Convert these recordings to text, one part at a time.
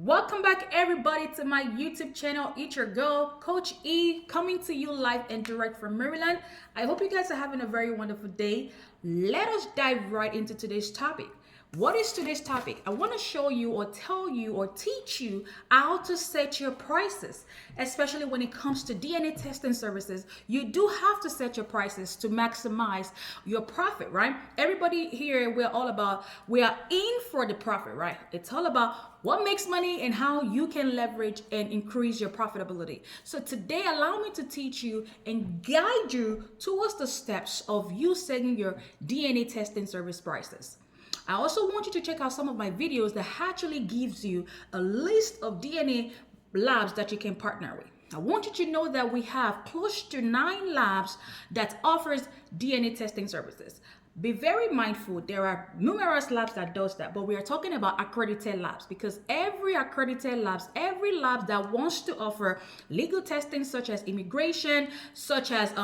Welcome back, everybody, to my YouTube channel. It's your girl, Coach E, coming to you live and direct from Maryland. I hope you guys are having a very wonderful day. Let us dive right into today's topic. What is today's topic? I want to show you or tell you or teach you how to set your prices, especially when it comes to DNA testing services. You do have to set your prices to maximize your profit, right? Everybody here, we are in for the profit, right? It's all about what makes money and how you can leverage and increase your profitability. So today, allow me to teach you and guide you towards the steps of you setting your DNA testing service prices. I also want you to check out some of my videos that actually gives you a list of DNA labs that you can partner with. I want you to know that we have close to 9 labs that offers DNA testing services. Be very mindful, there are numerous labs that does that, but we are talking about accredited labs because every accredited labs, every lab that wants to offer legal testing such as immigration, such as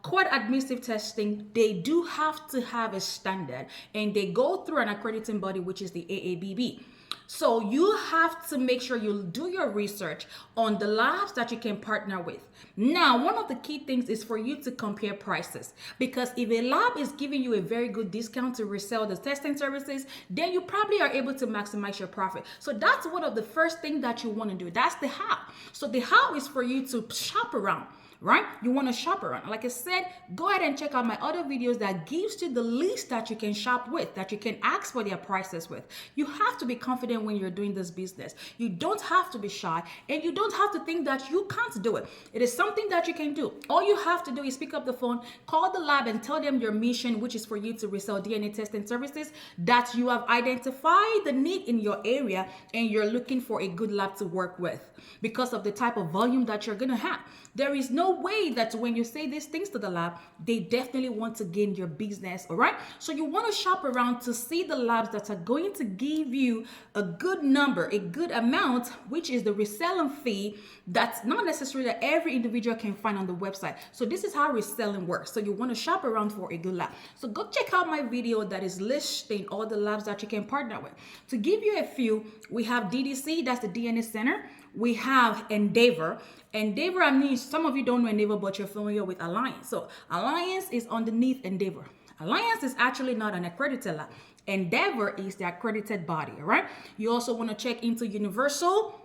court admissive testing, they do have to have a standard and they go through an accrediting body, which is the AABB. So you have to make sure you do your research on the labs that you can partner with. Now, one of the key things is for you to compare prices, because if a lab is giving you a very good discount to resell the testing services, then you probably are able to maximize your profit. So that's one of the first things that you want to do. That's the how. So the how is for you to shop around. Right? You want to shop around. Like I said, go ahead and check out my other videos that gives you the list that you can shop with, that you can ask for their prices with. You have to be confident when you're doing this business. You don't have to be shy and you don't have to think that you can't do it. It is something that you can do. All you have to do is pick up the phone, call the lab and tell them your mission, which is for you to resell DNA testing services, that you have identified the need in your area and you're looking for a good lab to work with because of the type of volume that you're going to have. There is no way that when you say these things to the lab, they definitely want to gain your business, all right? So you want to shop around to see the labs that are going to give you a good number, a good amount, which is the reselling fee that's not necessarily that every individual can find on the website. So this is how reselling works. So you want to shop around for a good lab. So go check out my video that is listing all the labs that you can partner with. To give you a few, we have DDC, that's the DNA Center. We have Endeavor. Endeavor, I mean, some of you don't know Endeavor, but you're familiar with Alliance. So Alliance is underneath Endeavor. Alliance is actually not an accredited lab. Endeavor is the accredited body, all right? You also want to check into Universal.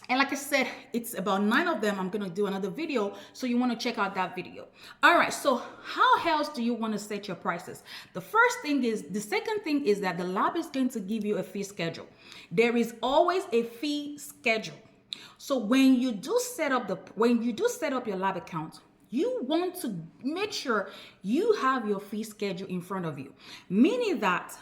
And like I said, it's about 9 of them. I'm going to do another video. So you want to check out that video. All right. So how else do you want to set your prices? The second thing is that the lab is going to give you a fee schedule. There is always a fee schedule. So when you do set up your lab account, you want to make sure you have your fee schedule in front of you, meaning that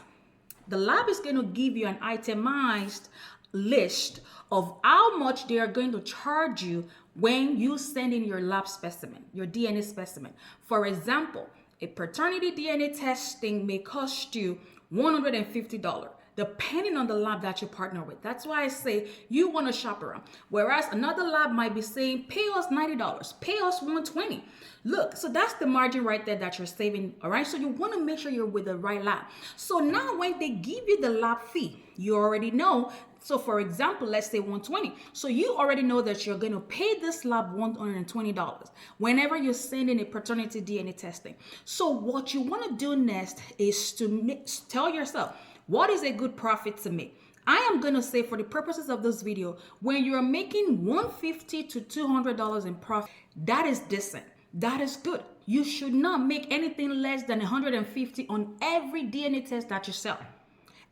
the lab is going to give you an itemized list of how much they are going to charge you when you send in your lab specimen, your DNA specimen. For example, a paternity DNA testing may cost you $150. Depending on the lab that you partner with. That's why I say you want to shop around. Whereas another lab might be saying, pay us $90, pay us $120. Look, so that's the margin right there that you're saving, all right? So you want to make sure you're with the right lab. So now when they give you the lab fee, you already know. So for example, let's say $120. So you already know that you're going to pay this lab $120 whenever you're sending a paternity DNA testing. So what you want to do next is to tell yourself, what is a good profit to make? I am going to say, for the purposes of this video, when you're making $150 to $200 in profit, that is decent. That is good. You should not make anything less than $150 on every DNA test that you sell.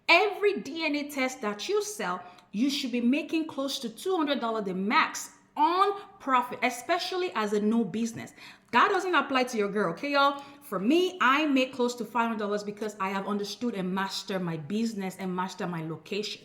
Every DNA test that you sell, you should be making close to $200 the max on profit, especially as a new business. That doesn't apply to your girl, okay, y'all? For me, I make close to $500 because I have understood and mastered my business and mastered my location.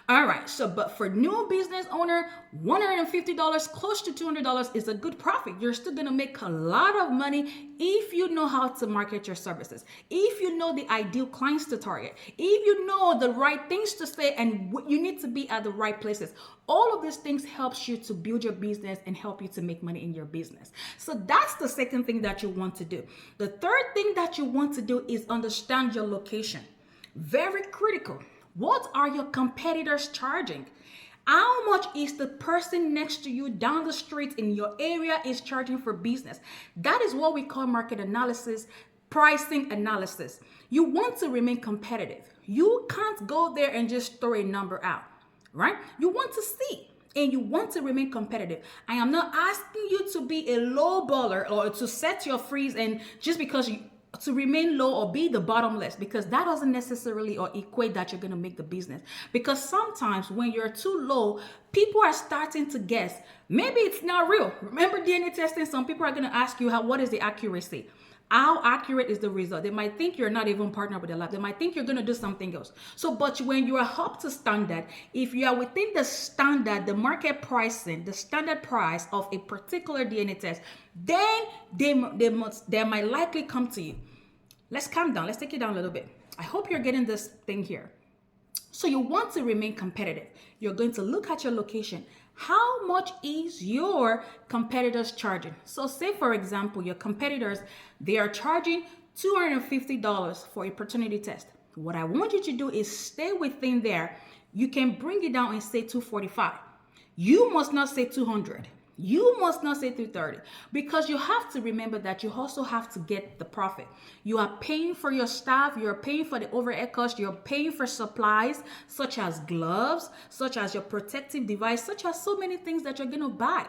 All right, so but for new business owner, $150, close to $200 is a good profit. You're still gonna make a lot of money if you know how to market your services, if you know the ideal clients to target, if you know the right things to say, and you need to be at the right places. All of these things helps you to build your business and help you to make money in your business. So that's the second thing that you want to do. The third thing that you want to do is understand your location. Very critical. What are your competitors charging? How is the person next to you down the street in your area is charging for business. That is what we call market analysis, pricing analysis. You want to remain competitive. You can't go there and just throw a number out, right? You want to see and you want to remain competitive. I am not asking you to be a low baller or to set your freeze and just because you to remain low or be the bottomless, because that doesn't necessarily or equate that you're going to make the business. Because sometimes when you're too low, people are starting to guess maybe it's not real. Remember DNA testing, some people are going to ask you what is the accuracy. How accurate is the result? They might think you're not even partnered with the lab. They might think you're going to do something else. So, but when you are up to standard, if you are within the standard, the market pricing, the standard price of a particular DNA test, then they might likely come to you. Let's calm down. Let's take it down a little bit. I hope you're getting this thing here. So you want to remain competitive. You're going to look at your location. How much is your competitors charging? So say, for example, your competitors, they are charging $250 for a paternity test. What I want you to do is stay within there. You can bring it down and say $245. You must not say $200. You must not say $230, because you have to remember that you also have to get the profit. You are paying for your staff, you're paying for the overhead cost, you're paying for supplies such as gloves, such as your protective device, such as so many things that you're going to buy,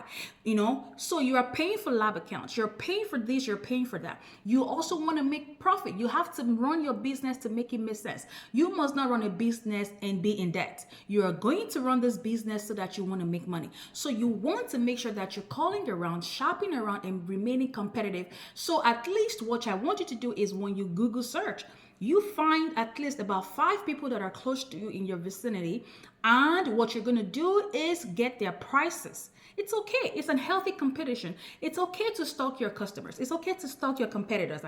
so you are paying for lab accounts, you're paying for this, you're paying for that. You also want to make profit. You have to run your business to make it make sense. You must not run a business and be in debt. You are going to run this business so that you want to make money. So you want to make sure that you're calling around, shopping around, and remaining competitive. So at least what I want you to do is when you Google search, you find at least about 5 people that are close to you in your vicinity. And what you're going to do is get their prices. It's okay. It's a healthy competition. It's okay to stalk your customers. It's okay to stalk your competitors.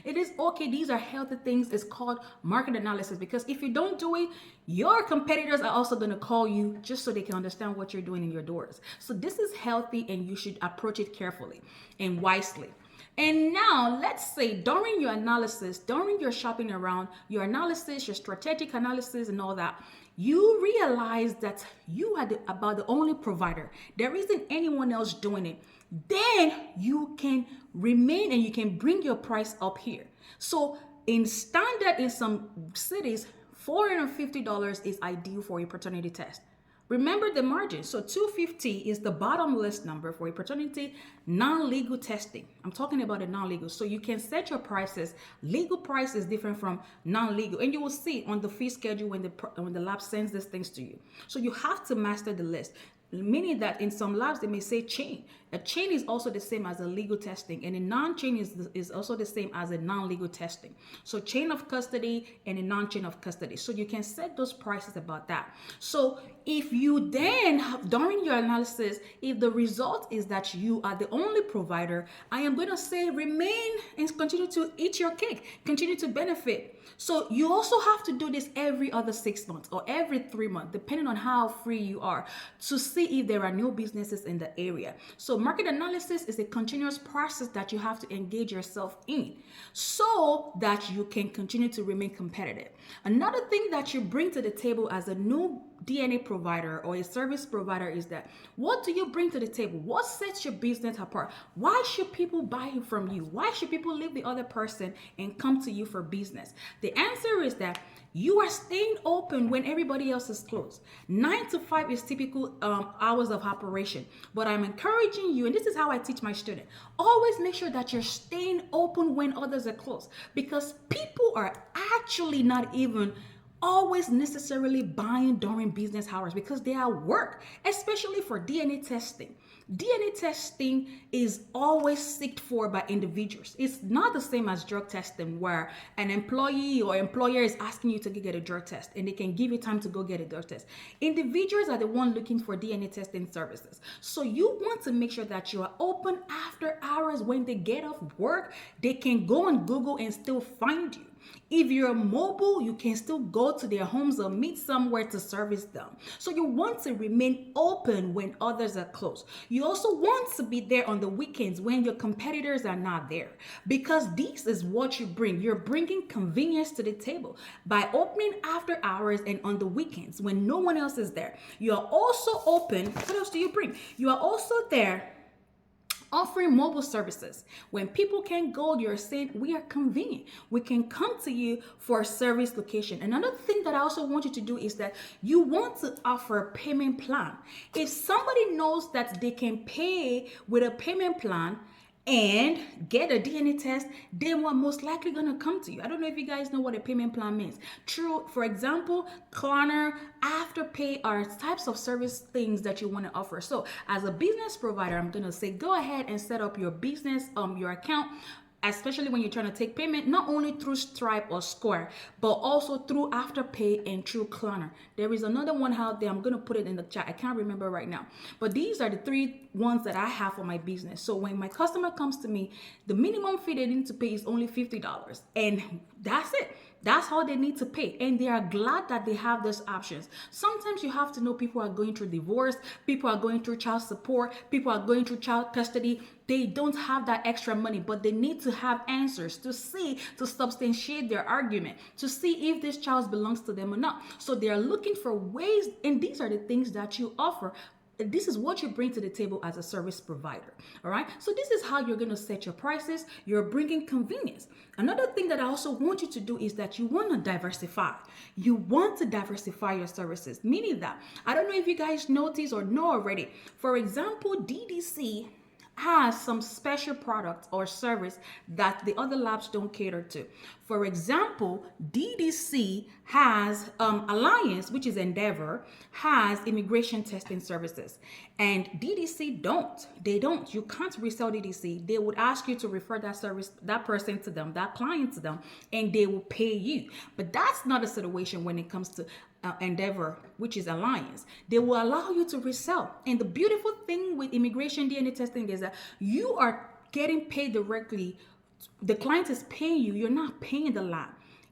It is okay. These are healthy things. It's called market analysis, because if you don't do it, your competitors are also going to call you just so they can understand what you're doing in your doors. So this is healthy and you should approach it carefully and wisely. And now let's say during your analysis, during your shopping around, your analysis, your strategic analysis and all that, you realize that you are about the only provider. There isn't anyone else doing it. Then you can remain and you can bring your price up here. So in standard, in some cities, $450 is ideal for a paternity test. Remember the margin. So $250 is the bottomless number for a paternity non-legal testing. I'm talking about a non-legal. So you can set your prices. Legal price is different from non-legal. And you will see on the fee schedule when the lab sends these things to you. So you have to master the list. Meaning that in some labs, they may say chain. A chain is also the same as a legal testing, and a non-chain is also the same as a non-legal testing. So chain of custody and a non-chain of custody. So you can set those prices about that. So if you then, during your analysis, if the result is that you are the only provider, I am going to say remain and continue to eat your cake, continue to benefit. So you also have to do this every other 6 months or every 3 months, depending on how free you are, to see if there are new businesses in the area. So market analysis is a continuous process that you have to engage yourself in so that you can continue to remain competitive. Another thing that you bring to the table as a new DNA provider or a service provider is that what do you bring to the table? What sets your business apart? Why should people buy from you? Why should people leave the other person and come to you for business? The answer is that you are staying open when everybody else is closed. 9 to 5 is typical hours of operation. But I'm encouraging you, and this is how I teach my students, always make sure that you're staying open when others are closed, because people are actually not even always necessarily buying during business hours because they are at work, especially for DNA testing. DNA testing is always sought for by individuals. It's not the same as drug testing where an employee or employer is asking you to go get a drug test and they can give you time to go get a drug test. Individuals are the one looking for DNA testing services. So you want to make sure that you are open after hours. When they get off work, they can go on Google and still find you. If you're mobile, you can still go to their homes or meet somewhere to service them. So you want to remain open when others are closed. You also want to be there on the weekends when your competitors are not there, because this is what you bring. You're bringing convenience to the table by opening after hours and on the weekends when no one else is there. You are also open. What else do you bring? You are also there offering mobile services. When people can't go, you're saying we are convenient. We can come to you for a service location. Another thing that I also want you to do is that you want to offer a payment plan. If somebody knows that they can pay with a payment plan and get a DNA test, they are most likely going to come to you. I don't know if you guys know what a payment plan means. True, for example, Klarna, Afterpay are types of service things that you want to offer. So as a business provider, I'm going to say go ahead and set up your business, your account, especially when you're trying to take payment, not only through Stripe or Square, but also through Afterpay and through Klarna. There is another one out there. I'm going to put it in the chat. I can't remember right now. But these are the 3 ones that I have for my business. So when my customer comes to me, the minimum fee they need to pay is only $50. And that's it. That's how they need to pay. And they are glad that they have those options. Sometimes you have to know people are going through divorce, people are going through child support, people are going through child custody. They don't have that extra money, but they need to have answers to substantiate their argument, to see if this child belongs to them or not. So they are looking for ways, and these are the things that you offer. This is what you bring to the table as a service provider. All right. So this is how you're going to set your prices. You're bringing convenience. Another thing that I also want you to do is that you want to diversify. You want to diversify your services, meaning that I don't know if you guys notice or know already. For example, DDC has some special product or service that the other labs don't cater to. For example, DDC has Alliance, which is Endeavor, has immigration testing services. And DDC don't. They don't. You can't resell DDC. They would ask you to refer that service, that person to them, that client to them, and they will pay you. But that's not a situation when it comes to Endeavor, which is Alliance. They will allow you to resell. And the beautiful thing with immigration DNA testing is that you are getting paid directly. The client is paying you. You're not paying the lab.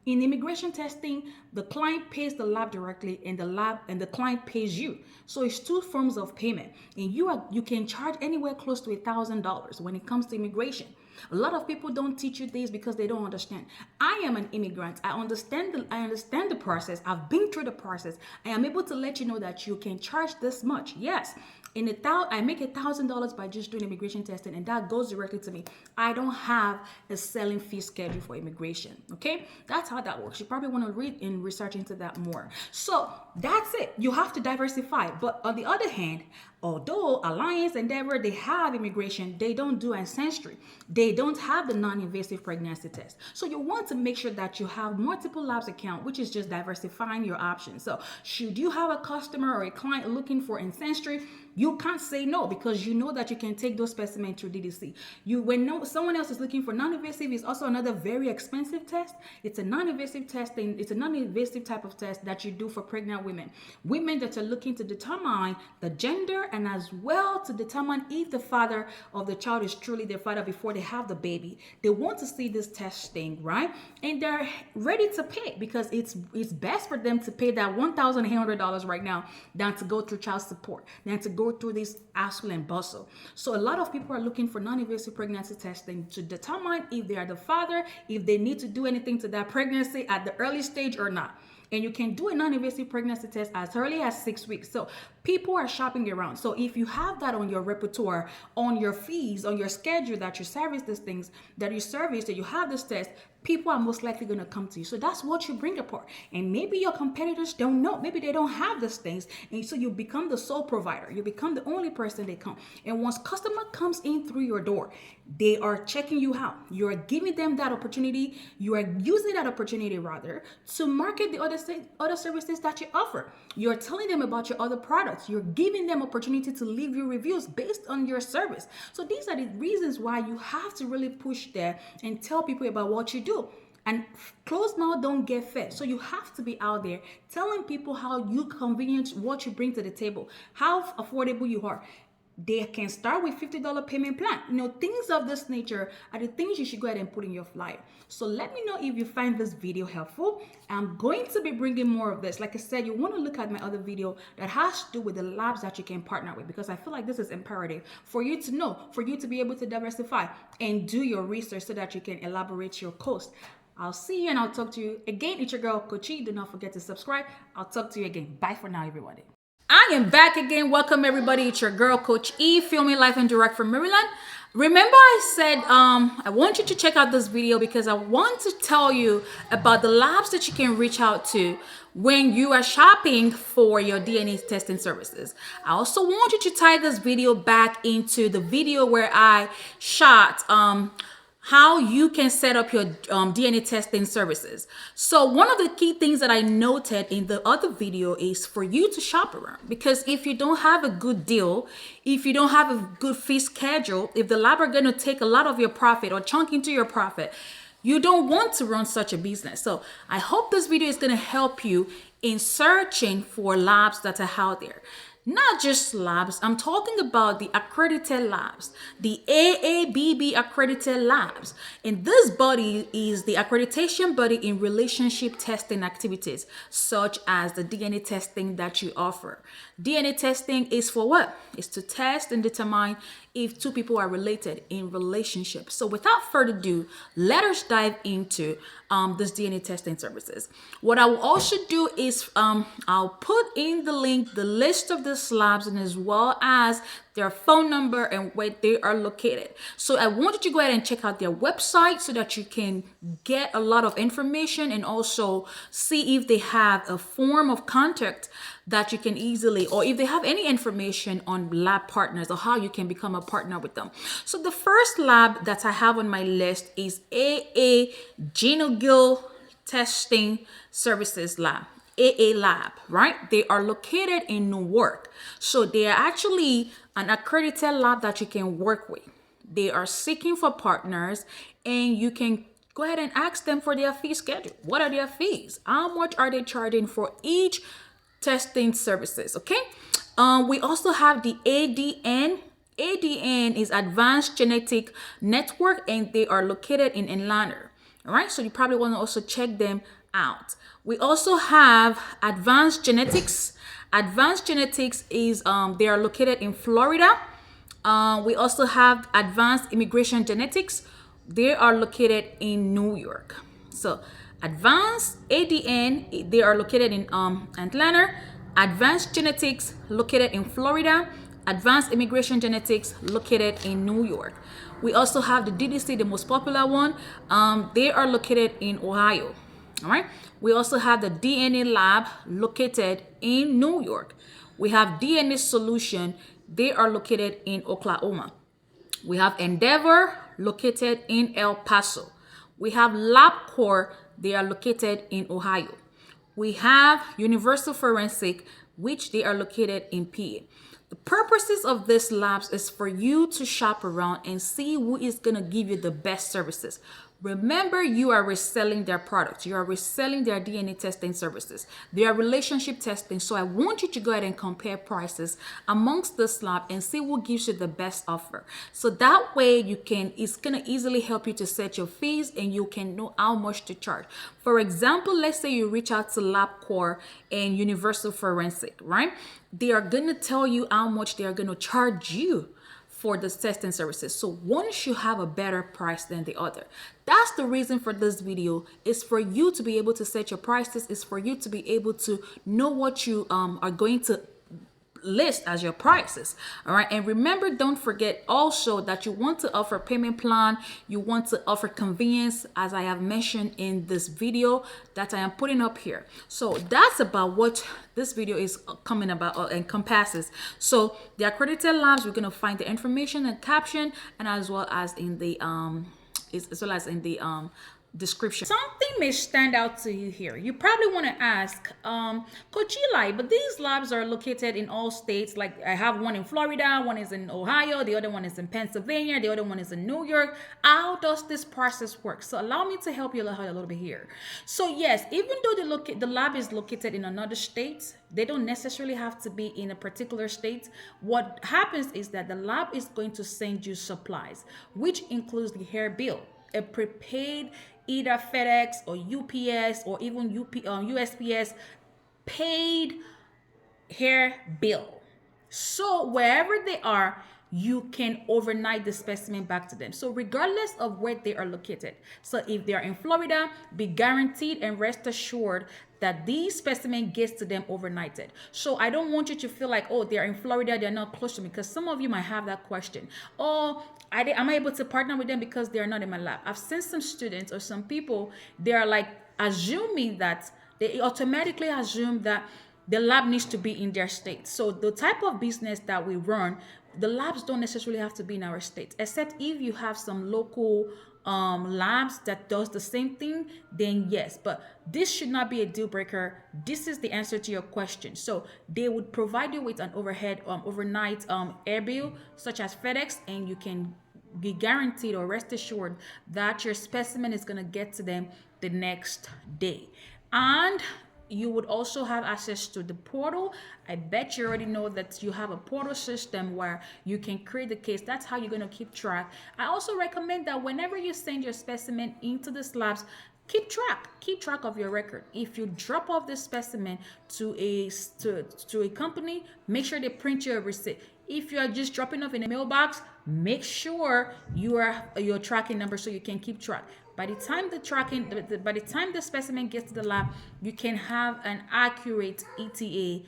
In immigration testing, the client pays the lab directly, and the client pays you. So it's 2 forms of payment, and you can charge anywhere close to $1,000 when it comes to immigration. A lot of people don't teach you this because they don't understand. I am an immigrant. I understand the process. I've been through the process. I am able to let you know that you can charge this much. Yes. I make $1,000 by just doing immigration testing, and that goes directly to me. I don't have a selling fee schedule for immigration. Okay, that's how that works. You probably want to read and research into that more. So that's it. You have to diversify. But on the other hand, although Alliance, Endeavor, they have immigration, they don't do ancestry. They don't have the non-invasive pregnancy test. So you want to make sure that you have multiple labs account, which is just diversifying your options. So should you have a customer or a client looking for ancestry, you can't say no, because you know that you can take those specimens through DDC. Someone else is looking for non-invasive, is also another very expensive test. It's a non-invasive testing. It's a non-invasive type of test that you do for pregnant women that are looking to determine the gender, and as well to determine if the father of the child is truly their father before they have the baby. They want to see this testing, right? And they're ready to pay, because it's best for them to pay that $1,800 right now than to go through child support, than to go through this hassle and bustle. So a lot of people are looking for non-invasive pregnancy testing to determine if they are the father, if they need to do anything to that pregnancy at the early stage or not. And you can do a non-invasive pregnancy test as early as 6 weeks. So people are shopping around. So if you have that on your repertoire, on your fees, on your schedule, that you service these things, that you have this test, people are most likely going to come to you. So that's what you bring apart. And maybe your competitors don't know. Maybe they don't have these things. And so you become the sole provider. You become the only person they come. And once customer comes in through your door, they are checking you out. You are giving them that opportunity. You are using that opportunity rather to market the other services that you offer. You're telling them about your other products. You're giving them opportunity to leave you reviews based on your service. So these are the reasons why you have to really push there and tell people about what you do. And closed mouth don't get fed. So you have to be out there telling people how you convenient, what you bring to the table, how affordable you are. they can start with $50 payment plan. Things of this nature are the things you should go ahead and put in your flyer. So let me know if you find this video helpful. I'm going to be bringing more of this. Like I said, you want to look at my other video that has to do with the labs that you can partner with, because I feel like this is imperative for you to know, for you to be able to diversify and do your research so that you can elaborate your cost. I'll see you and I'll talk to you again. It's your girl, Coach E. Do not forget to subscribe. I'll talk to you again. Bye for now, everybody. I am back again. Welcome, everybody. It's your girl, Coach E, filming live and direct from Maryland. Remember I said I want you to check out this video because I want to tell you about the labs that you can reach out to when you are shopping for your DNA testing services. I also want you to tie this video back into the video where I shot how you can set up your DNA testing services. So one of the key things that I noted in the other video is for you to shop around, because if you don't have a good deal, if you don't have a good fee schedule, if the lab are going to take a lot of your profit or chunk into your profit, you don't want to run such a business. So I hope this video is going to help you in searching for labs that are out there. Not just labs, I'm talking about the accredited labs, the AABB accredited labs. And this body is the accreditation body in relationship testing activities, such as the DNA testing that you offer. DNA testing is for what? It's to test and determine if two people are related in relationship. So without further ado, let us dive into this DNA testing services. What I will also do is I'll put in the link, the list of the labs, and as well as their phone number and where they are located. So I want you to go ahead and check out their website so that you can get a lot of information and also see if they have a form of contact that you can easily, or if they have any information on lab partners or how you can become a partner with them. So the first lab that I have on my list is AA Genogil Testing Services Lab. AA Lab, right? They are located in Newark. So they are actually an accredited lab that you can work with. They are seeking for partners, and you can go ahead and ask them for their fee schedule. What are their fees? How much are they charging for each testing services? Okay. We also have the ADN. ADN is Advanced Genetic Network, and they are located in Atlanta. All right. So you probably want to also check them out. We also have Advanced Genetics. Advanced Genetics is they are located in Florida. We also have Advanced Immigration Genetics. They are located in New York. So Advanced ADN, they are located in Atlanta. Advanced Genetics located in Florida. Advanced Immigration Genetics located in New York. We also have the DDC, the most popular one. They are located in Ohio. All right. We also have the DNA lab located in New York. We have DNA Solution. They are located in Oklahoma. We have Endeavor located in El Paso. We have LabCorp. They are located in Ohio. We have Universal Forensic, which they are located in PA. The purposes of this labs is for you to shop around and see who is going to give you the best services. Remember, you are reselling their products. You are reselling their DNA testing services. They are relationship testing. So I want you to go ahead and compare prices amongst this lab and see who gives you the best offer. So that way it's going to easily help you to set your fees and you can know how much to charge. For example, let's say you reach out to LabCorp and Universal Forensic, right? They are going to tell you how much they are going to charge you for the testing services. So one should have a better price than the other. That's the reason for this video, is for you to be able to set your prices, is for you to be able to know what you are going to list as your prices. All right. And remember, don't forget also that you want to offer payment plan. You want to offer convenience, as I have mentioned in this video that I am putting up here. So that's about what this video is coming about or encompasses. So the accredited labs, we're going to find the information and caption, and as well as in the description. Something may stand out to you here. You probably want to ask, Coach Eli, but these labs are located in all states. Like I have one in Florida, one is in Ohio, the other one is in Pennsylvania, the other one is in New York. How does this process work? So allow me to help you out a little bit here. So yes, even though the lab is located in another state, they don't necessarily have to be in a particular state. What happens is that the lab is going to send you supplies, which includes the hair bill, a prepaid either FedEx or UPS or even USPS paid hair bill. So wherever they are, you can overnight the specimen back to them. So regardless of where they are located. So if they are in Florida, be guaranteed and rest assured that these specimen gets to them overnighted. So I don't want you to feel like, oh, they're in Florida, they're not close to me, because some of you might have that question. Oh, am I able to partner with them because they're not in my lab? I've seen some students or some people, they're like assuming that they automatically assume that the lab needs to be in their state. So the type of business that we run, the labs don't necessarily have to be in our state, except if you have some local labs that does the same thing, then yes. But this should not be a deal breaker. This is the answer to your question. So they would provide you with an overnight air bill, such as FedEx, and you can be guaranteed or rest assured that your specimen is going to get to them the next day. And you would also have access to the portal. I bet you already know that you have a portal system where you can create the case. That's how you're going to keep track. I also recommend that whenever you send your specimen into the slabs, keep track of your record. If you drop off this specimen to a company, make sure they print you a receipt. If you are just dropping off in a mailbox, make sure you are your tracking number so you can keep track. By the time by the time the specimen gets to the lab, you can have an accurate ETA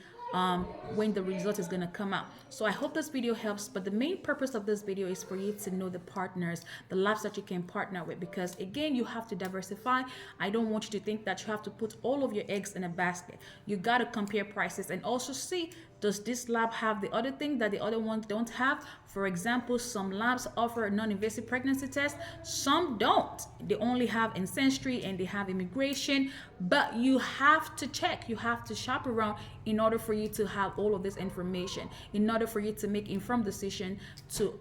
when the result is going to come out. So I hope this video helps, but the main purpose of this video is for you to know the partners, the labs that you can partner with, because again, you have to diversify. I don't want you to think that you have to put all of your eggs in a basket. You got to compare prices and also see, does this lab have the other thing that the other ones don't have? For example, some labs offer a non-invasive pregnancy test, some don't. They only have ancestry and they have immigration, but you have to check, you have to shop around in order for you to have all of this information, in order for you to make informed decision to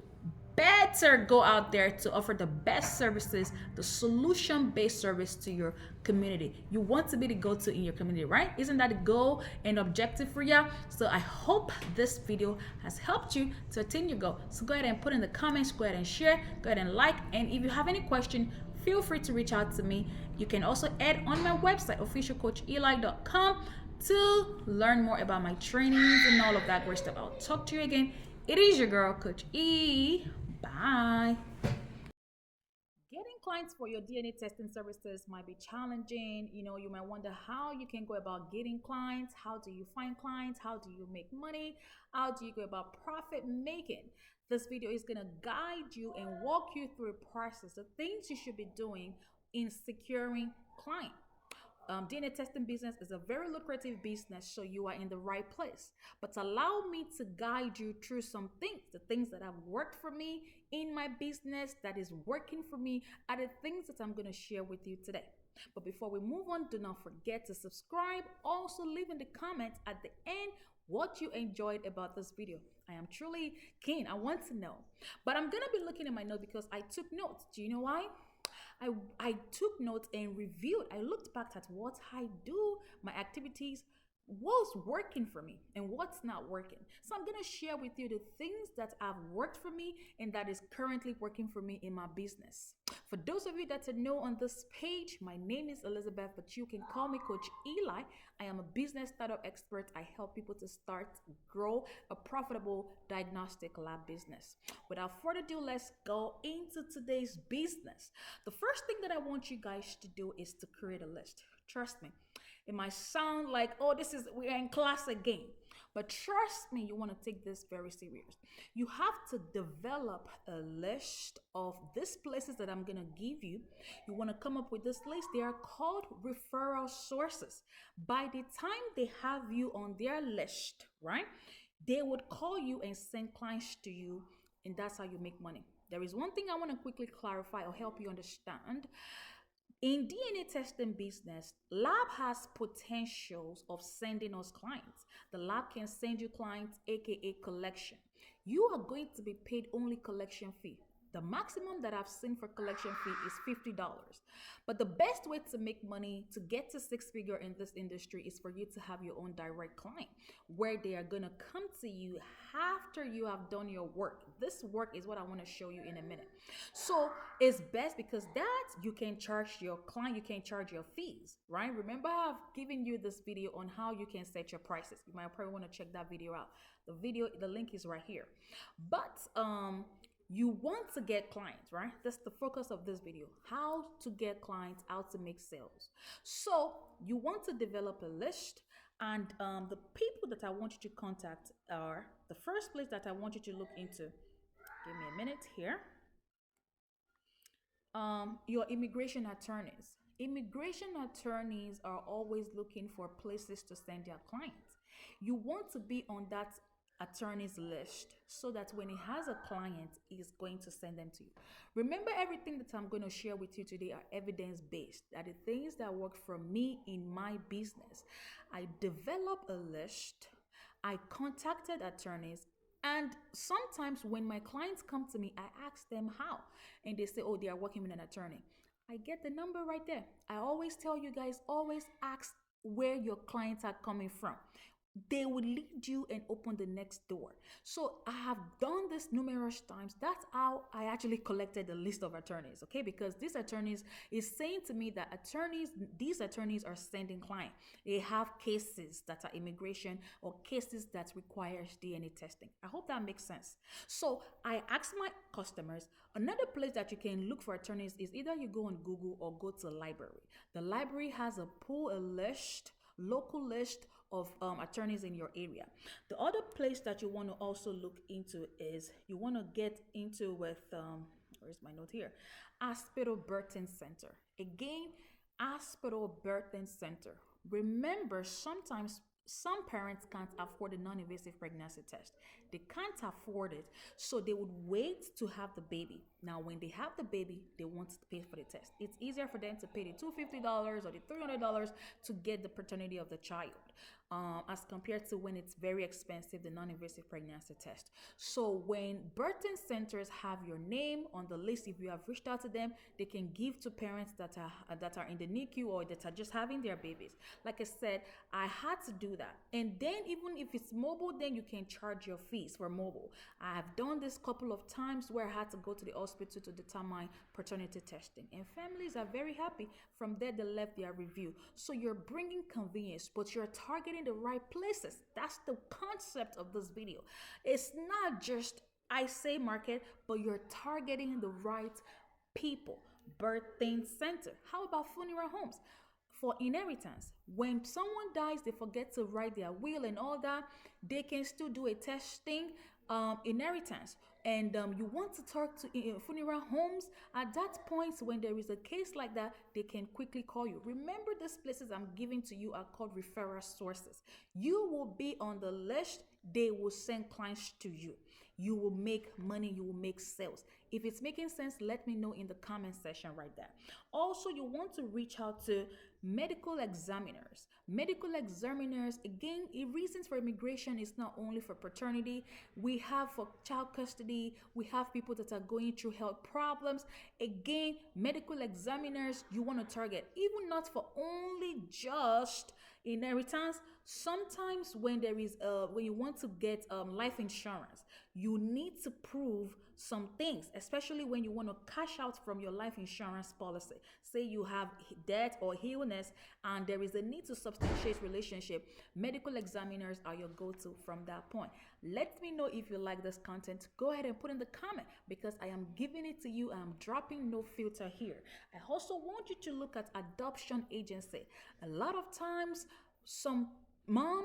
better go out there to offer the best services, the solution-based service to your community. You want to be the go-to in your community, right? Isn't that the goal and objective for you? So I hope this video has helped you to attain your goal. So go ahead and put in the comments, go ahead and share, go ahead and like, and if you have any question, feel free to reach out to me. You can also add on my website, officialcoacheli.com, to learn more about my trainings and all of that great stuff. I'll talk to you again. It is your girl, Coach E. Bye. Getting clients for your DNA testing services might be challenging. You might wonder how you can go about getting clients. How do you find clients? How do you make money? How do you go about profit making? This video is going to guide you and walk you through a process, the things you should be doing in securing clients. DNA testing business is a very lucrative business, so you are in the right place. But allow me to guide you through some things, the things that have worked for me in my business, that is working for me, are the things that I'm going to share with you today. But before we move on, do not forget to subscribe. Also, leave in the comments at the end what you enjoyed about this video. I am truly keen. I want to know. But I'm going to be looking at my notes because I took notes. Do you know why? I took notes and reviewed. I looked back at what I do, my activities, what's working for me and what's not working. So I'm going to share with you the things that have worked for me and that is currently working for me in my business. For those of you that are new on this page, my name is Elizabeth, but you can call me Coach Eli. I am a business startup expert. I help people to start, grow a profitable diagnostic lab business. Without further ado, let's go into today's business. The first thing that I want you guys to do is to create a list. Trust me. It might sound like, oh, we're in class again. But trust me, you want to take this very serious. You have to develop a list of these places that I'm going to give you. You want to come up with this list. They are called referral sources. By the time they have you on their list, right, they would call you and send clients to you, and that's how you make money. There is one thing I want to quickly clarify or help you understand. In DNA testing business, lab has potentials of sending us clients. The lab can send you clients, aka collection. You are going to be paid only collection fee. The maximum that I've seen for collection fee is $50. But the best way to make money, to get to six figure in this industry, is for you to have your own direct client where they are going to come to you after you have done your work. This work is what I want to show you in a minute. So it's best because that you can charge your client, you can charge your fees, right? Remember, I've given you this video on how you can set your prices. You might probably want to check that video out. The link is right here. But you want to get clients, right? That's the focus of this video. How to get clients, how to make sales. So you want to develop a list, and the people that I want you to contact are the first place that I want you to look into. Give me a minute here. Your immigration attorneys. Immigration attorneys are always looking for places to send their clients. You want to be on that attorney's list so that when he has a client, he's going to send them to you. Remember, everything that I'm going to share with you today are evidence-based. That the things that work for me in my business. I develop a list. I contacted attorneys. And sometimes when my clients come to me, I ask them how. And they say, oh, they are working with an attorney. I get the number right there. I always tell you guys, always ask where your clients are coming from. They will lead you and open the next door. So I have done this numerous times. That's how I actually collected the list of attorneys, okay? Because these attorneys is saying to me that these attorneys are sending clients. They have cases that are immigration or cases that requires DNA testing. I hope that makes sense. So I ask my customers, another place that you can look for attorneys is either you go on Google or go to the library. The library has a local list of attorneys in your area. The other place that you want to also look into is you want to get into with where's my note here? Hospital Birthing Center. Again, hospital birthing center. Remember, sometimes some parents can't afford a non-invasive pregnancy test. They can't afford it, so they would wait to have the baby. Now, when they have the baby, they want to pay for the test. It's easier for them to pay the $250 or the $300 to get the paternity of the child, as compared to when it's very expensive, the non-invasive pregnancy test. So when birthing centers have your name on the list, if you have reached out to them, they can give to parents that are in the NICU or that are just having their babies. Like I said, I had to do that. And then even if it's mobile, then you can charge your fees for mobile. I have done this couple of times where I had to go to the hospital to determine paternity testing, and families are very happy. From there, they left their review. So you're bringing convenience, but you're targeting the right places. That's the concept of this video. It's not just I say market, but you're targeting the right people. Birthing center. How about funeral homes? For inheritance, when someone dies, they forget to write their will and all that, they can still do a testing inheritance. And you want to talk to funeral homes. At that point, when there is a case like that, they can quickly call you. Remember, these places I'm giving to you are called referral sources. You will be on the list. They will send clients to you. You will make money. You will make sales. If it's making sense, let me know in the comment section right there. Also, you want to reach out to medical examiners. Medical examiners, again, reasons for immigration is not only for paternity. We have for child custody. We have people that are going through health problems. Again, medical examiners you want to target, even not for only just inheritance. Sometimes when there is when you want to get life insurance, you need to prove some things, especially when you want to cash out from your life insurance policy. Say you have death or illness and there is a need to substantiate relationship. Medical examiners are your go-to from that point. Let me know if you like this content. Go ahead and put in the comment, because I am giving it to you. I'm dropping no filter here. I also want you to look at adoption agency. A lot of times, some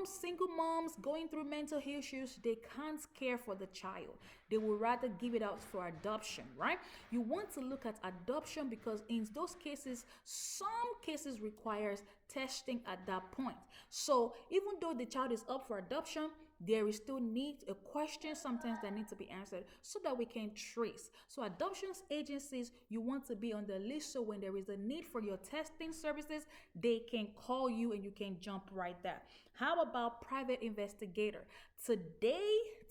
single moms going through mental issues, they can't care for the child. They would rather give it out for adoption, right? You want to look at adoption because in those cases, some cases requires testing at that point. So even though the child is up for adoption, there is still need a question sometimes that need to be answered so that we can trace. So adoptions agencies, you want to be on the list, so when there is a need for your testing services, they can call you and you can jump right there. How about private investigator? Today,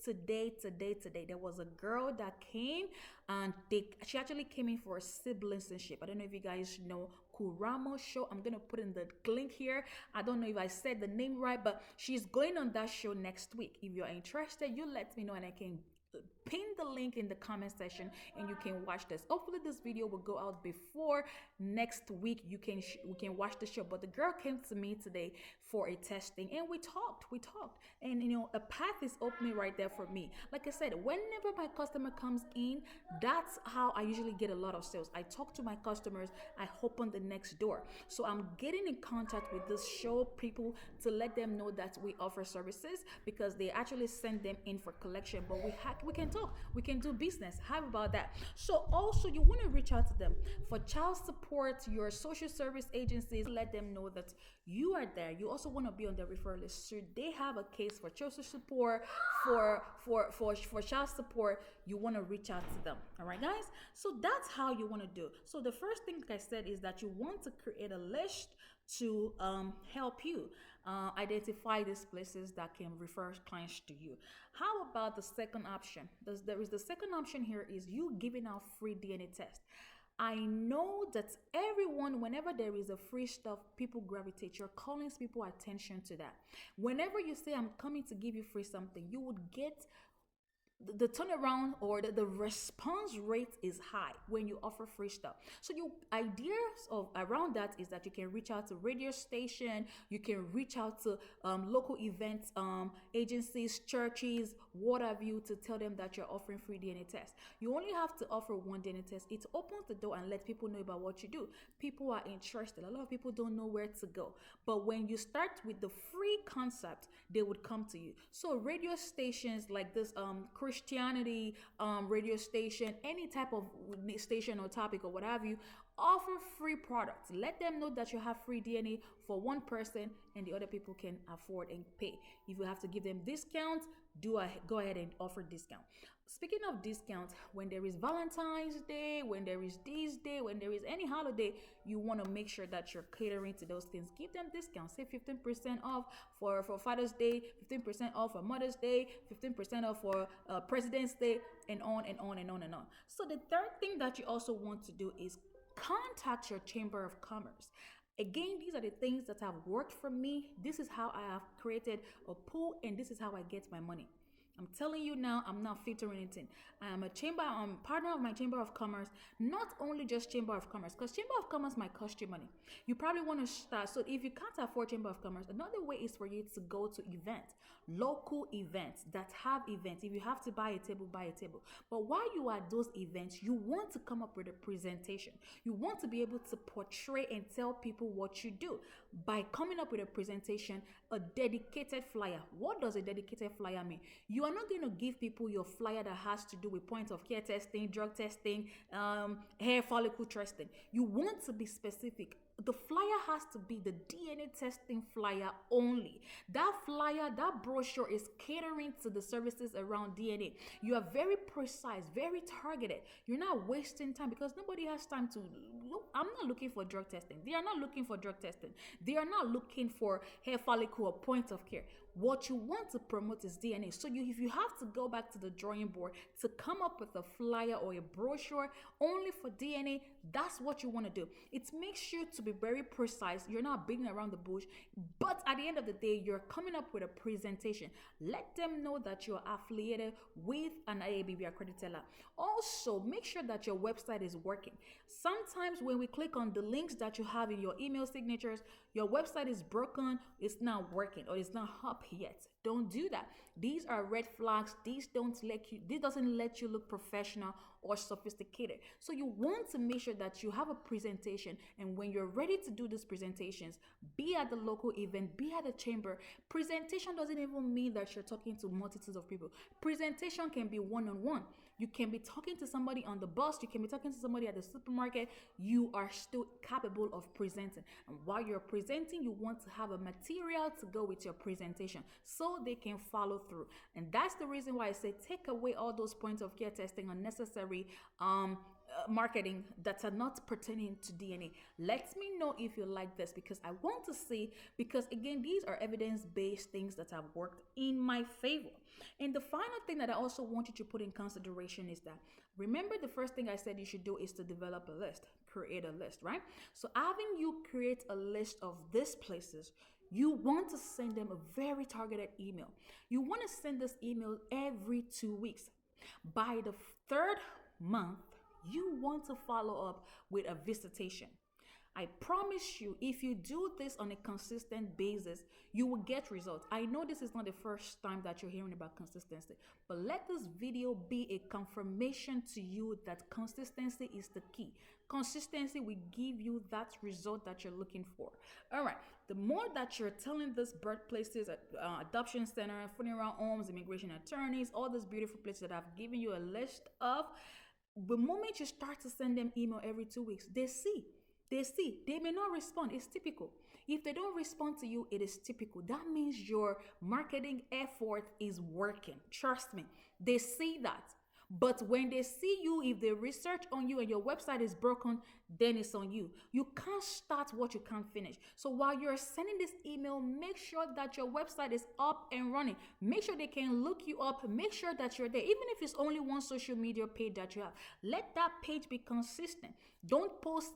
there was a girl that came, and she actually came in for a siblingship. I don't know if you guys know Kuramo show. I'm gonna put in the link here. I don't know if I said the name right, but she's going on that show next week. If you're interested, you let me know and I can pin the link in the comment section and you can watch this. Hopefully this video will go out before next week. We can watch the show. But the girl came to me today for a testing and we talked and a path is opening right there for me. Like I said, whenever my customer comes in, that's how I usually get a lot of sales. I talk to my customers, I open the next door. So I'm getting in contact with this show people to let them know that we offer services, because they actually send them in for collection, but we can talk, we can do business. How about that? So also you want to reach out to them for child support, your social service agencies, let them know that you are there. You also want to be on the referral list. So they have a case for social support, for child support, you want to reach out to them. All right, guys? So that's how you want to do. So the first thing, like I said, is that you want to create a list to help you identify these places that can refer clients to you. How about the second option? There is the second option here is you giving out free DNA tests. I know that everyone, whenever there is a free stuff, people gravitate. You're calling people attention to that. Whenever you say, I'm coming to give you free something, you would get the turnaround or the response rate is high when you offer free stuff. So your ideas of around that is that you can reach out to radio station, you can reach out to local events agencies, churches, what have you, to tell them that you're offering free DNA tests. You only have to offer one DNA test. It opens the door and let people know about what you do. People are interested. A lot of people don't know where to go, but when you start with the free concept, they would come to you. So radio stations like this Christianity radio station, any type of station or topic or what have you, offer free products. Let them know that you have free DNA for one person and the other people can afford and pay. If you have to give them discounts, go ahead and offer discount. Speaking of discounts, when there is Valentine's Day, when there is this day, when there is any holiday, you want to make sure that you're catering to those things. Give them discounts. Say 15% off for Father's Day, 15% off for Mother's Day, 15% off for President's Day, and on and on and on and on. So the third thing that you also want to do is contact your Chamber of Commerce. Again, these are the things that have worked for me. This is how I have created a pool, and this is how I get my money. I'm telling you now, I'm not filtering anything. I'm partner of my Chamber of Commerce, not only just Chamber of Commerce, because Chamber of Commerce might cost you money. You probably want to start, so if you can't afford Chamber of Commerce, another way is for you to go to events, local events that have events. If you have to buy a table, buy a table. But while you are at those events, you want to come up with a presentation. You want to be able to portray and tell people what you do. By coming up with a presentation, a dedicated flyer. What does a dedicated flyer mean? You are not going to give people your flyer that has to do with point of care testing, drug testing, hair follicle testing. You want to be specific. The flyer has to be the DNA testing flyer only. That flyer, that brochure is catering to the services around DNA. You are very precise, very targeted. You're not wasting time, because nobody has time to look. I'm not looking for drug testing. They are not looking for drug testing. They are not looking for hair follicle or point of care. What you want to promote is DNA. So if you have to go back to the drawing board to come up with a flyer or a brochure only for DNA, that's what you want to do. It makes sure to be very precise. You're not beating around the bush, but at the end of the day, you're coming up with a presentation. Let them know that you're affiliated with an IABB accredited lab. Also, make sure that your website is working. Sometimes when we click on the links that you have in your email signatures, your website is broken, it's not working, or it's not up yet. Don't do that. These are red flags. This doesn't let you look professional or sophisticated. So you want to make sure that you have a presentation, and when you're ready to do these presentations, be at the local event, be at the chamber. Presentation doesn't even mean that you're talking to multitudes of people. Presentation can be one-on-one. You can be talking to somebody on the bus, you can be talking to somebody at the supermarket. You are still capable of presenting. And while you're presenting, you want to have a material to go with your presentation so so they can follow through. And that's the reason why I say take away all those points of care testing, unnecessary marketing that are not pertaining to DNA. Let me know if you like this, because I want to see, because again, these are evidence-based things that have worked in my favor. And the final thing that I also want you to put in consideration is that, remember the first thing I said you should do is to develop a list, create a list, right? So having you create a list of these places, you want to send them a very targeted email. You want to send this email every 2 weeks. By the third month, you want to follow up with a visitation. I promise you, if you do this on a consistent basis, you will get results. I know this is not the first time that you're hearing about consistency, but let this video be a confirmation to you that consistency is the key. Consistency will give you that result that you're looking for. All right. The more that you're telling these birthplaces, adoption center, funeral homes, immigration attorneys, all these beautiful places that I've given you a list of, the moment you start to send them email every 2 weeks, they may not respond. It's typical. If they don't respond to you, it is typical. That means your marketing effort is working. Trust me, they see that. But when they see you, if they research on you and your website is broken, then it's on you. You can't start what you can't finish. So while you're sending this email, make sure that your website is up and running. Make sure they can look you up. Make sure that you're there. Even if it's only one social media page that you have, let that page be consistent. Don't post,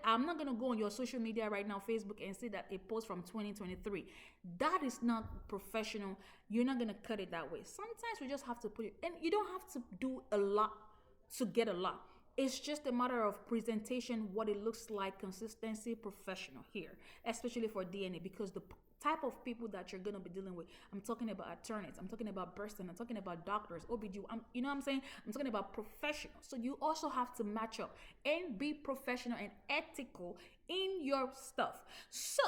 I'm not going to go on your social media right now, Facebook, and see that a post from 2023. That is not professional. You're not going to cut it that way. Sometimes we just have to put it, and you don't have to do a lot to get a lot. It's just a matter of presentation, what it looks like, consistency, professional here, especially for DNA, because the type of people that you're going to be dealing with, I'm talking about attorneys, I'm talking about births, I'm talking about doctors, OBGYN, you know what I'm saying? I'm talking about professionals. So you also have to match up and be professional and ethical in your stuff. So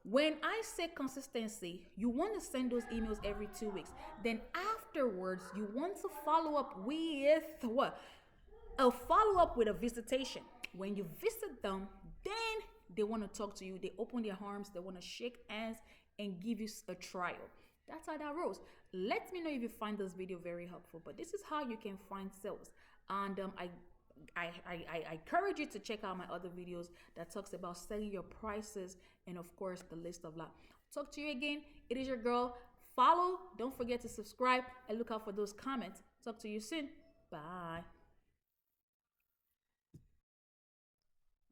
when I say consistency, you want to send those emails every 2 weeks. Then afterwards, you want to follow up with what? A follow up with a visitation. When you visit them, then they want to talk to you. They open their arms. They want to shake hands and give you a trial. That's how that rolls. Let me know if you find this video very helpful. But this is how you can find sales. And I encourage you to check out my other videos that talks about setting your prices and of course the list of lot. Talk to you again. It is your girl. Follow. Don't forget to subscribe and look out for those comments. Talk to you soon. Bye.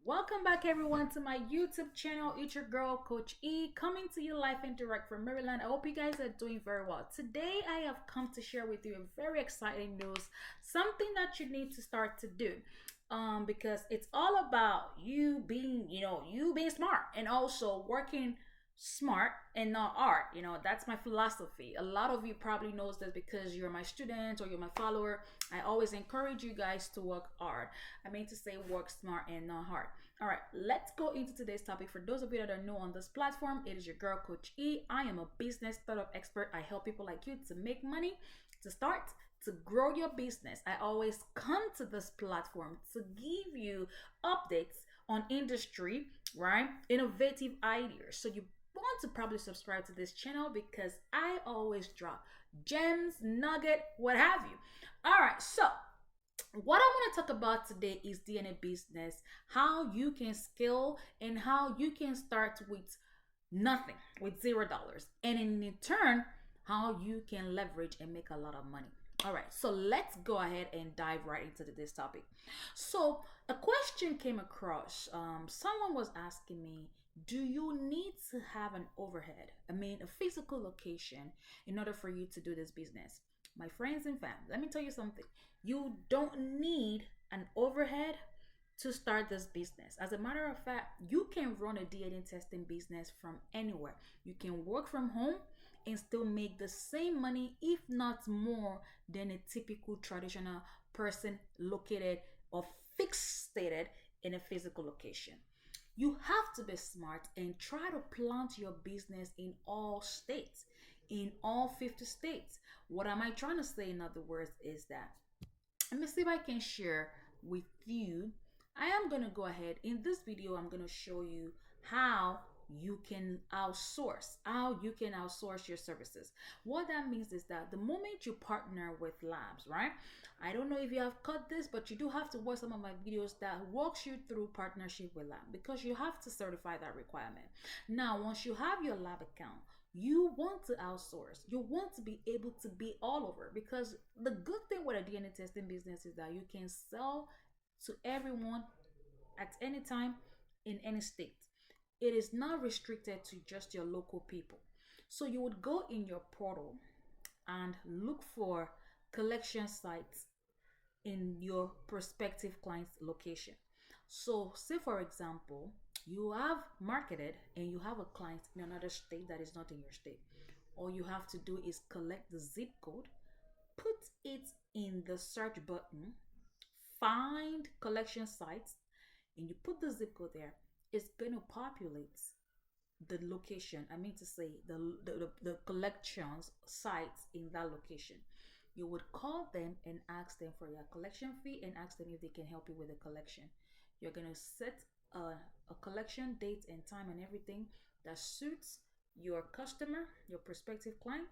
Welcome back everyone to my YouTube channel. It's your girl Coach E, coming to you live and direct from Maryland. I hope you guys are doing very well. Today I have come to share with you a very exciting news, something that you need to start to do. Because it's all about you being, you being smart and also working smart and not art. That's my philosophy. A lot of you probably knows this because you're my student or you're my follower. I always encourage you guys to work hard. I mean to say work smart and not hard. All right, let's go into today's topic. For those of you that are new on this platform, it is your girl Coach E. I am a business startup expert. I help people like you to make money, to start, to grow your business. I always come to this platform to give you updates on industry, right? Innovative ideas. So you want to probably subscribe to this channel because I always drop gems, nugget, what have you. All right, so what I want to talk about today is DNA business, how you can scale and how you can start with nothing, with $0, and in turn, how you can leverage and make a lot of money. All right, so let's go ahead and dive right into this topic. So a question came across. Someone was asking me, do you need to have an overhead? I mean, a physical location in order for you to do this business? My friends and family, let me tell you something. You don't need an overhead to start this business. As a matter of fact, you can run a DNA testing business from anywhere. You can work from home and still make the same money, if not more, than a typical traditional person located or fixated in a physical location. You have to be smart and try to plant your business in all states, in all 50 states. What am I trying to say, in other words, is that, let me see if I can share with you. I am going to go ahead. In this video, I'm going to show you how you can outsource, how you can outsource your services. What that means is that the moment you partner with labs, right? I don't know if you have caught this, but you do have to watch some of my videos that walks you through partnership with lab, because you have to certify that requirement. Now, once you have your lab account, you want to outsource. You want to be able to be all over, because the good thing with a DNA testing business is that you can sell to everyone at any time in any state. It is not restricted to just your local people. So you would go in your portal and look for collection sites in your prospective client's location. So, say for example, you have marketed and you have a client in another state that is not in your state. All you have to do is collect the zip code, put it in the search button, find collection sites, and you put the zip code there. It's going to populate the location. I mean to say the collections sites in that location. You would call them and ask them for your collection fee and ask them if they can help you with the collection. You're going to set a collection date and time and everything that suits your customer, your prospective client,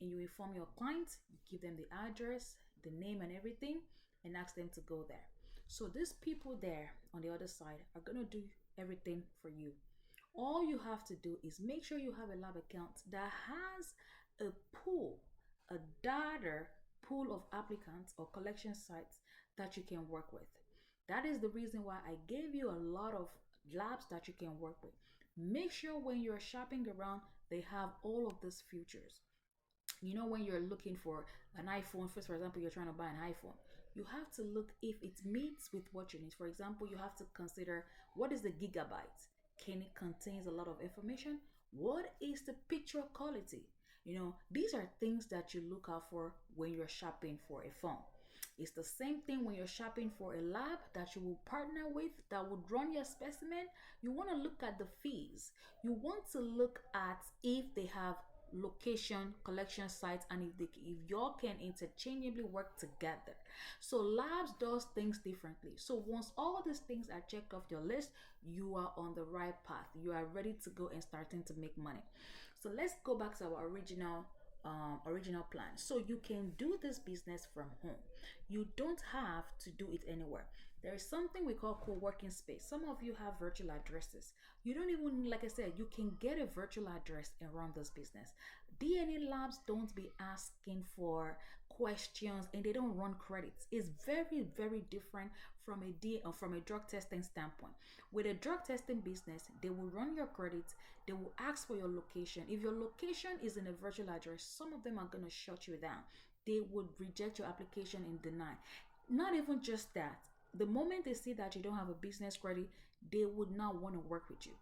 and you inform your client, give them the address, the name and everything, and ask them to go there. So these people there on the other side are going to do everything for you. All you have to do is make sure you have a lab account that has a pool, a data pool of applicants or collection sites that you can work with. That is the reason why I gave you a lot of labs that you can work with. Make sure when you're shopping around, they have all of these features. You know, when you're looking for an iPhone, first, for example, you're trying to buy an iPhone, you have to look if it meets with what you need. For example, you have to consider, what is the gigabyte? Can it contains a lot of information? What is the picture quality? You know, these are things that you look out for when you're shopping for a phone. It's the same thing when you're shopping for a lab that you will partner with that would run your specimen. You want to look at the fees. You want to look at if they have location collection sites and if y'all can interchangeably work together. So labs does things differently. So once all these things are checked off your list, you are on the right path. You are ready to go and starting to make money. So let's go back to our original plan. So you can do this business from home. You don't have to do it anywhere. There is something we call co-working space. Some of you have virtual addresses. You don't even, like I said, you can get a virtual address and run this business. DNA labs don't be asking for questions and they don't run credits. It's very, very different from a drug testing standpoint. With a drug testing business, they will run your credits. They will ask for your location. If your location is in a virtual address, some of them are going to shut you down. They would reject your application and deny. Not even just that. The moment they see that you don't have a business credit, they would not want to work with you.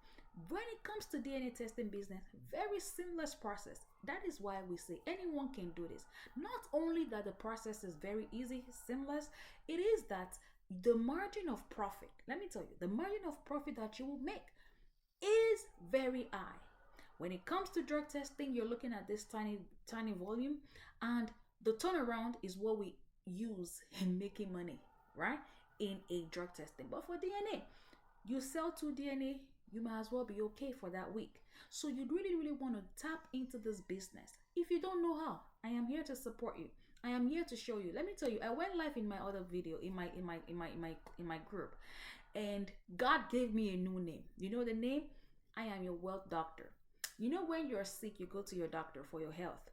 When it comes to DNA testing business, very seamless process. That is why we say anyone can do this. Not only that the process is very easy, seamless, it is that the margin of profit, let me tell you, the margin of profit that you will make is very high. When it comes to drug testing, you're looking at this tiny volume, and the turnaround is what we use in making money, right? In a drug testing. But for DNA, you sell 2 DNA, you might as well be okay for that week. So you really, really want to tap into this business. If you don't know how, I am here to support you. I am here to show you. Let me tell you, I went live in my other video in my group, and God gave me a new name. You know the name? I am your wealth doctor. You know, when you're sick, you go to your doctor for your health.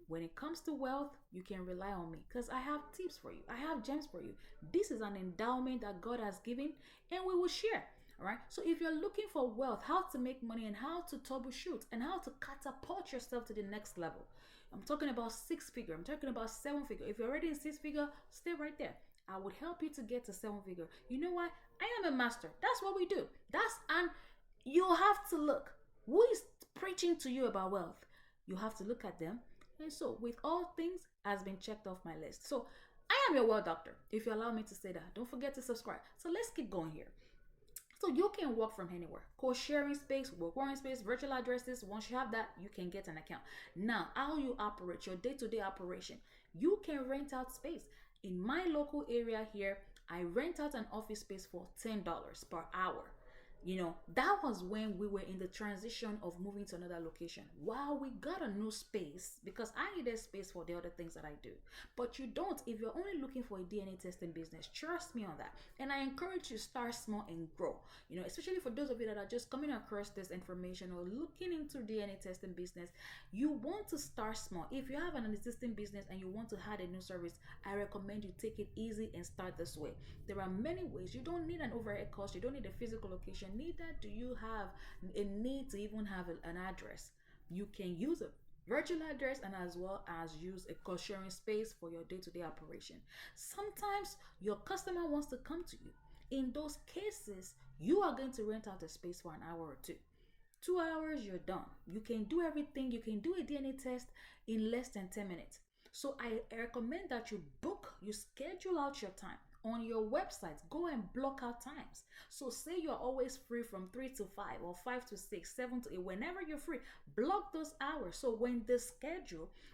When it comes to wealth, you can rely on me because I have tips for you. I have gems for you. This is an endowment that God has given, and we will share. All right. So if you're looking for wealth, how to make money and how to troubleshoot and how to catapult yourself to the next level. I'm talking about 6-figure. I'm talking about 7-figure. If you're already in 6-figure, stay right there. I would help you to get to 7-figure. You know why? I am a master. That's what we do. And you have to look. Who is preaching to you about wealth? You have to look at them. And so with all things has been checked off my list. So I am your wealth doctor, if you allow me to say that. Don't forget to subscribe. So let's keep going here. So you can work from anywhere. Co-sharing space, work-working space, virtual addresses. Once you have that, you can get an account. Now, how you operate, your day-to-day operation. You can rent out space. In my local area here, I rent out an office space for $10 per hour. That was when we were in the transition of moving to another location. While we got a new space, because I needed space for the other things that I do. But you don't if you're only looking for a DNA testing business. Trust me on that. And I encourage you to start small and grow. Especially for those of you that are just coming across this information or looking into DNA testing business, you want to start small. If you have an existing business and you want to add a new service, I recommend you take it easy and start this way. There are many ways. You don't need an overhead cost. You don't need a physical location. Neither do you have a need to even have an address. You can use a virtual address and as well as use a cost sharing space for your day-to-day operation. Sometimes your customer wants to come to you. In those cases, you are going to rent out a space for an hour or two. 2 hours, you're done. You can do everything. You can do a DNA test in less than 10 minutes. So I recommend that you schedule out your time. On your website, go and block out times. So say you're always free from 3 to 5 or 5 to 6, 7 to 8, whenever you're free, block those hours. So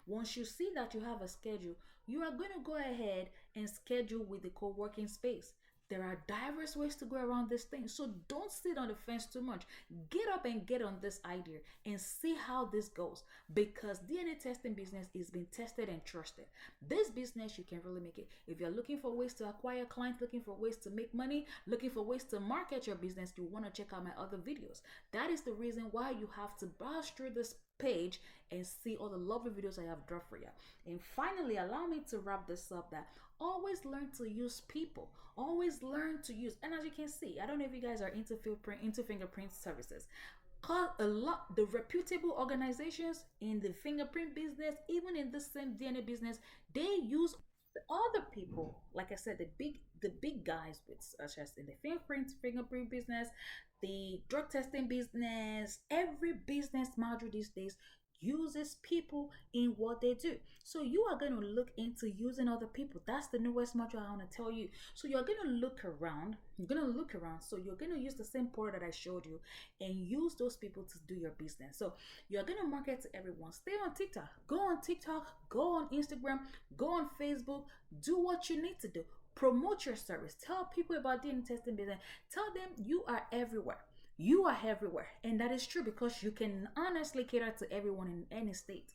once you see that you have a schedule, you are going to go ahead and schedule with the co-working space. There are diverse ways to go around this thing. So don't sit on the fence too much. Get up and get on this idea and see how this goes, because DNA testing business is being tested and trusted. This business, you can really make it. If you're looking for ways to acquire clients, looking for ways to make money, looking for ways to market your business, you want to check out my other videos. That is the reason why you have to browse through this page and see all the lovely videos I have dropped for you. And finally, allow me to wrap this up, that always learn to use people. Always learn to use, and as you can see, I don't know if you guys are into fingerprint services. Call a lot the reputable organizations in the fingerprint business, even in the same DNA business, they use the other people, like I said, the big guys, with such as in the fingerprint business, the drug testing business. Every business module these days uses people in what they do. So you are going to look into using other people. That's the newest module I want to tell you. So you're going to look around. So you're going to use the same portal that I showed you and use those people to do your business. So you're going to market to everyone. Stay on TikTok. Go on TikTok. Go on Instagram. Go on Facebook. Do what you need to do. Promote your service. Tell people about DNA testing business. Tell them you are everywhere. You are everywhere. And that is true, because you can honestly cater to everyone in any state.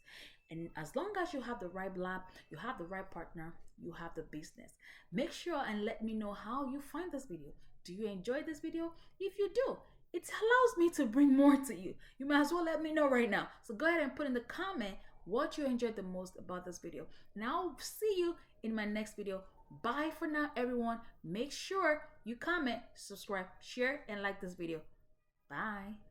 And as long as you have the right lab, you have the right partner, you have the business. Make sure and let me know how you find this video. Do you enjoy this video? If you do, it allows me to bring more to you. You might as well let me know right now. So go ahead and put in the comment what you enjoyed the most about this video. And I'll see you in my next video. Bye for now, everyone. Make sure you comment, subscribe, share, and like this video. Bye.